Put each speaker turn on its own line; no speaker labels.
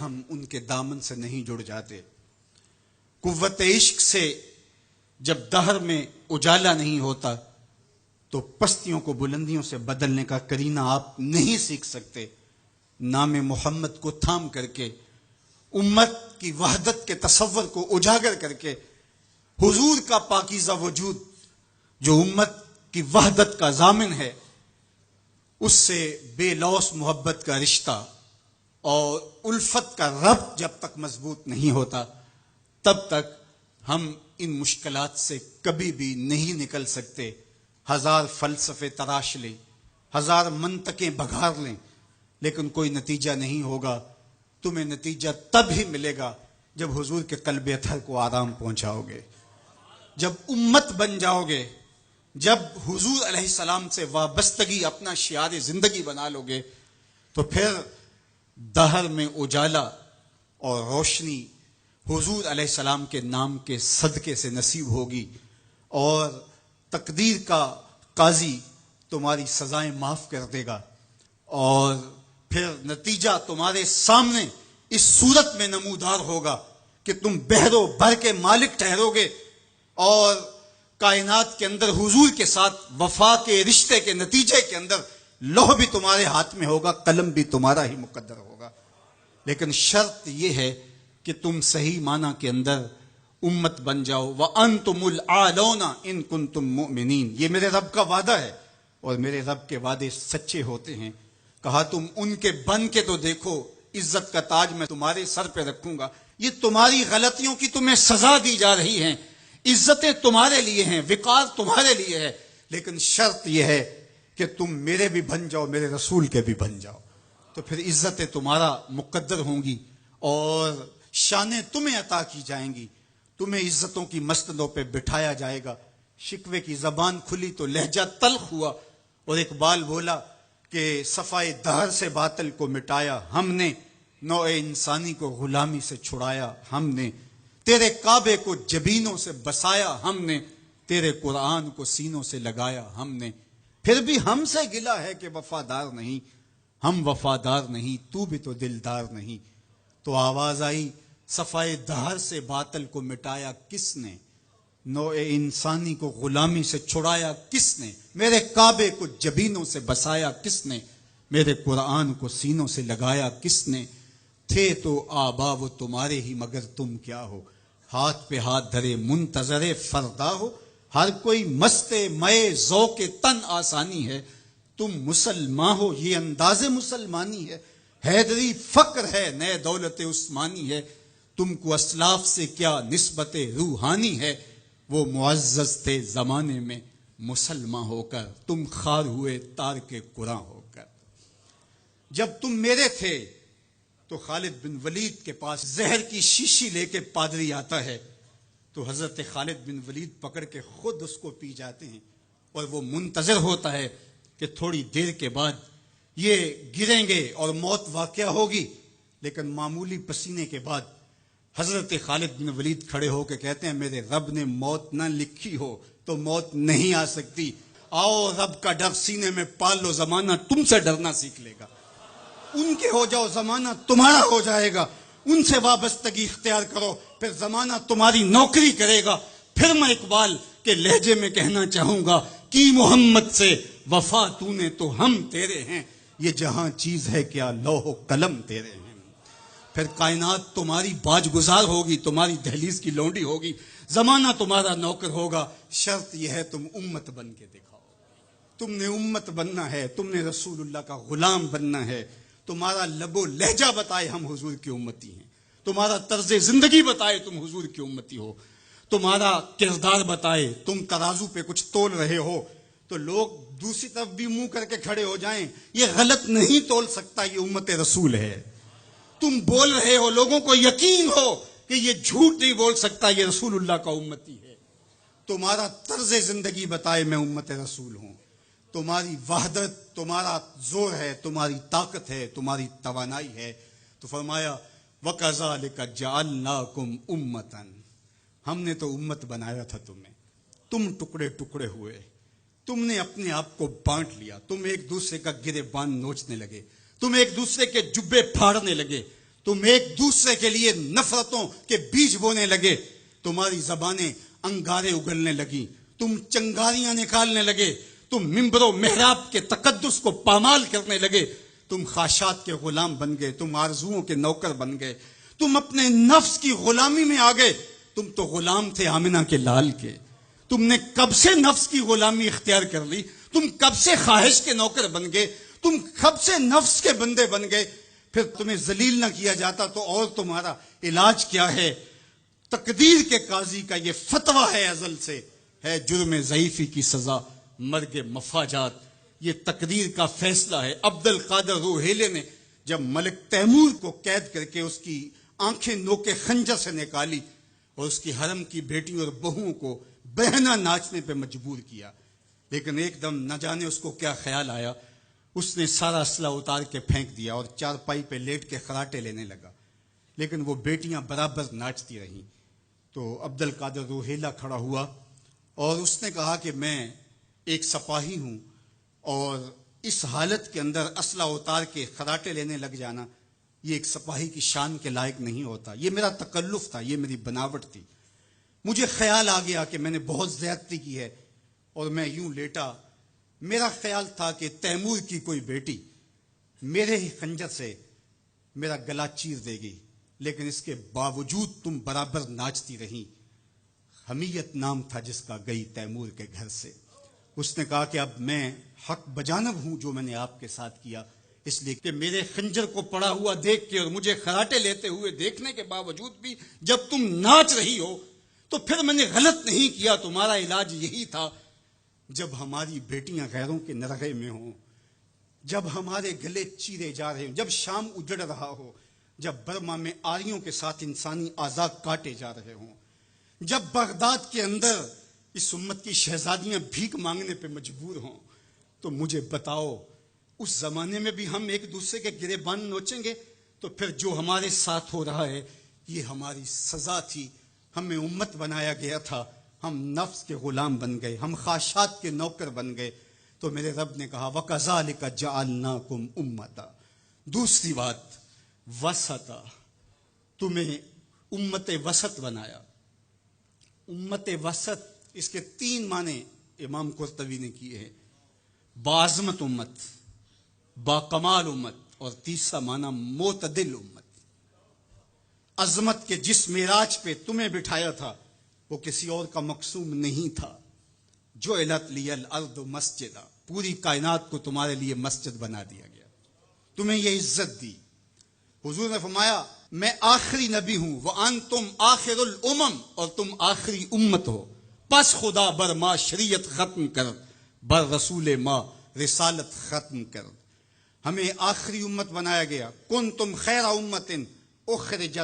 ہم ان کے دامن سے نہیں جڑ جاتے. قوت عشق سے جب دہر میں اجالا نہیں ہوتا تو پستیوں کو بلندیوں سے بدلنے کا کرینہ آپ نہیں سیکھ سکتے. نام محمد کو تھام کر کے، امت کی وحدت کے تصور کو اجاگر کر کے، حضور کا پاکیزہ وجود جو امت کی وحدت کا ضامن ہے، اس سے بے لوث محبت کا رشتہ اور الفت کا ربط جب تک مضبوط نہیں ہوتا، تب تک ہم ان مشکلات سے کبھی بھی نہیں نکل سکتے. ہزار فلسفے تراش لیں، ہزار منطقیں بگھار لیں، لیکن کوئی نتیجہ نہیں ہوگا. تمہیں نتیجہ تب ہی ملے گا جب حضور کے قلب اطہر کو آرام پہنچاؤ گے، جب امت بن جاؤ گے، جب حضور علیہ السلام سے وابستگی اپنا شعار زندگی بنا لو گے، تو پھر دہر میں اجالا اور روشنی حضور علیہ السلام کے نام کے صدقے سے نصیب ہوگی، اور تقدیر کا قاضی تمہاری سزائیں معاف کر دے گا، اور پھر نتیجہ تمہارے سامنے اس صورت میں نمودار ہوگا کہ تم بحر و بر کے مالک ٹھہرو گے، اور کائنات کے اندر حضور کے ساتھ وفا کے رشتے کے نتیجے کے اندر لوح بھی تمہارے ہاتھ میں ہوگا، قلم بھی تمہارا ہی مقدر ہوگا. لیکن شرط یہ ہے کہ تم صحیح معنی کے اندر امت بن جاؤ. وَأَنْتُمُ الْأَعْلَوْنَ إِن كُنتُم مُؤْمِنِينَ. یہ میرے رب کا وعدہ ہے، اور میرے رب کے وعدے سچے ہوتے ہیں. کہا تم ان کے بن کے تو دیکھو، عزت کا تاج میں تمہارے سر پہ رکھوں گا. یہ تمہاری غلطیوں کی تمہیں سزا دی جا رہی ہیں، عزتیں تمہارے لیے ہیں، وقار تمہارے لیے ہے، لیکن شرط یہ ہے کہ تم میرے بھی بن جاؤ، میرے رسول کے بھی بن جاؤ. تو پھر عزتیں تمہارا مقدر ہوں گی، اور شانیں تمہیں عطا کی جائیں گی، تمہیں عزتوں کی مسندوں پہ بٹھایا جائے گا. شکوے کی زبان کھلی تو لہجہ تلخ ہوا، اور اقبال بولا کہ صفائے دہر سے باطل کو مٹایا ہم نے، نوع انسانی کو غلامی سے چھڑایا ہم نے. تیرے کعبے کو جبینوں سے بسایا ہم نے، تیرے قرآن کو سینوں سے لگایا ہم نے. پھر بھی ہم سے گلا ہے کہ وفادار نہیں، ہم وفادار نہیں، تو بھی تو دلدار نہیں. تو آواز آئی، صفائے دہر سے باطل کو مٹایا کس نے، نوع انسانی کو غلامی سے چھڑایا کس نے، میرے کعبے کو جبینوں سے بسایا کس نے، میرے قرآن کو سینوں سے لگایا کس نے. تھے تو آبا وہ تمہارے ہی مگر تم کیا ہو، ہاتھ پہ ہاتھ دھرے منتظر فردا ہو. ہر کوئی مست مئے ذوق تن آسانی ہے، تم مسلمان ہو یہ انداز مسلمانی ہے. حیدری فقر ہے نئے دولت عثمانی ہے، تم کو اسلاف سے کیا نسبت روحانی ہے. وہ معزز تھے زمانے میں مسلمان ہو کر، تم خار ہوئے تارک قرآن ہو کر. جب تم میرے تھے تو خالد بن ولید کے پاس زہر کی شیشی لے کے پادری آتا ہے، تو حضرت خالد بن ولید پکڑ کے خود اس کو پی جاتے ہیں، اور وہ منتظر ہوتا ہے کہ تھوڑی دیر کے بعد یہ گریں گے اور موت واقع ہوگی. لیکن معمولی پسینے کے بعد حضرت خالد بن ولید کھڑے ہو کے کہتے ہیں میرے رب نے موت نہ لکھی ہو تو موت نہیں آ سکتی. آؤ رب کا ڈر سینے میں پال لو، زمانہ تم سے ڈرنا سیکھ لے گا. ان کے ہو جاؤ، زمانہ تمہارا ہو جائے گا. ان سے وابستگی اختیار کرو، پھر زمانہ تمہاری نوکری کرے گا. پھر میں اقبال کے لہجے میں کہنا چاہوں گا کہ محمد سے وفا تو نے تو ہم تیرے ہیں، یہ جہاں چیز ہے کیا لوح و قلم تیرے ہیں. پھر کائنات تمہاری باج گزار ہوگی، تمہاری دہلیز کی لونڈی ہوگی، زمانہ تمہارا نوکر ہوگا. شرط یہ ہے تم امت بن کے دکھاؤ. تم نے امت بننا ہے، تم نے رسول اللہ کا غلام بننا ہے. تمہارا لب و لہجہ بتائے ہم حضور کی امتی ہیں، تمہارا طرز زندگی بتائے تم حضور کی امتی ہو، تمہارا کردار بتائے تم ترازو پہ کچھ تول رہے ہو، تو لوگ دوسری طرف بھی منہ کر کے کھڑے ہو جائیں یہ غلط نہیں تول سکتا، یہ امت رسول ہے. تم بول رہے ہو، لوگوں کو یقین ہو کہ یہ جھوٹ نہیں بول سکتا، یہ رسول اللہ کا امتی ہے. تمہارا طرز زندگی بتائے میں امت رسول ہوں. تمہاری وحدت، تمہارا زور ہے، تمہاری طاقت ہے، تمہاری توانائی ہے. تو فرمایا وَكَذَلِكَ جَعَلْنَاكُمْ أُمَّةً، ہم نے تو امت بنایا تھا تمہیں، تم ٹکڑے ٹکڑے ہوئے، تم نے اپنے آپ کو بانٹ لیا، تم ایک دوسرے کا گرے بان نوچنے لگے، تم ایک دوسرے کے جبے پھاڑنے لگے، تم ایک دوسرے کے لیے نفرتوں کے بیج بونے لگے، تمہاری زبانیں انگارے اگلنے لگی، تم چنگاریاں نکالنے لگے، تم ممبر و محراب کے تقدس کو پامال کرنے لگے، تم خواہشات کے غلام بن گئے، تم آرزوؤں کے نوکر بن گئے، تم اپنے نفس کی غلامی میں آ گئے۔ تم تو غلام تھے آمنہ کے لال کے، تم نے کب سے نفس کی غلامی اختیار کر لی، تم کب سے خواہش کے نوکر بن گئے، تم کب سے نفس کے بندے بن گئے۔ پھر تمہیں ذلیل نہ کیا جاتا تو اور تمہارا علاج کیا ہے؟ تقدیر کے قاضی کا یہ فتویٰ ہے، ازل سے ہے جرم ضعیفی کی سزا مرگ مفاجات۔ یہ تقدیر کا فیصلہ ہے۔ عبد القادر روحیلے نے جب ملک تیمور کو قید کر کے اس کی آنکھیں نوکے خنجر سے نکالی اور اس کی حرم کی بیٹیوں اور بہوؤں کو بہنا ناچنے پہ مجبور کیا، لیکن ایک دم نہ جانے اس کو کیا خیال آیا، اس نے سارا اسلحہ اتار کے پھینک دیا اور چارپائی پہ لیٹ کے خراٹے لینے لگا، لیکن وہ بیٹیاں برابر ناچتی رہیں۔ تو عبد القادر روحیلہ کھڑا ہوا اور اس نے کہا کہ میں ایک سپاہی ہوں اور اس حالت کے اندر اسلحہ اتار کے خراٹے لینے لگ جانا یہ ایک سپاہی کی شان کے لائق نہیں ہوتا، یہ میرا تکلف تھا، یہ میری بناوٹ تھی۔ مجھے خیال آ گیا کہ میں نے بہت زیادتی کی ہے اور میں یوں لیٹا۔ میرا خیال تھا کہ تیمور کی کوئی بیٹی میرے ہی خنجر سے میرا گلا چیر دے گی، لیکن اس کے باوجود تم برابر ناچتی رہیں۔ حمیت نام تھا جس کا گئی تیمور کے گھر سے۔ اس نے کہا کہ اب میں حق بجانب ہوں جو میں نے آپ کے ساتھ کیا، اس لیے کہ میرے خنجر کو پڑا ہوا دیکھ کے اور مجھے خراٹے لیتے ہوئے دیکھنے کے باوجود بھی جب تم ناچ رہی ہو تو پھر میں نے غلط نہیں کیا۔ تمہارا علاج یہی تھا، جب ہماری بیٹیاں غیروں کے نرغے میں ہوں، جب ہمارے گلے چیرے جا رہے ہوں، جب شام اجڑ رہا ہو، جب برما میں آریوں کے ساتھ انسانی اعضاء کاٹے جا رہے ہوں، جب بغداد کے اندر اس امت کی شہزادیاں بھیک مانگنے پہ مجبور ہوں، تو مجھے بتاؤ اس زمانے میں بھی ہم ایک دوسرے کے گریبان نوچیں گے؟ تو پھر جو ہمارے ساتھ ہو رہا ہے یہ ہماری سزا تھی، ہمیں امت بنایا گیا تھا، ہم نفس کے غلام بن گئے، ہم خواہشات کے نوکر بن گئے۔ تو میرے رب نے کہا وَكَذَلِكَ جَعَلْنَاكُمْ أُمَّةً۔ دوسری بات وسطا، تمہیں امت وسط بنایا۔ امت وسط اس کے 3 معنی امام قرطبی نے کیے ہیں، باعظمت امت، باکمال امت، اور تیسرا معنی معتدل امت۔ عظمت کے جس معراج پہ تمہیں بٹھایا تھا وہ کسی اور کا مقصوم نہیں تھا۔ جعلت لی الارض مسجدا، پوری کائنات کو تمہارے لیے مسجد بنا دیا گیا، تمہیں یہ عزت دی۔ حضور نے فرمایا میں آخری نبی ہوں، وانتم آخر الامم، اور تم آخری امت ہو، پس خدا بر ما شریعت ختم کر، بر رسول ما رسالت ختم کر۔ ہمیں آخری امت بنایا گیا۔ کنتم خیر امت اخرجت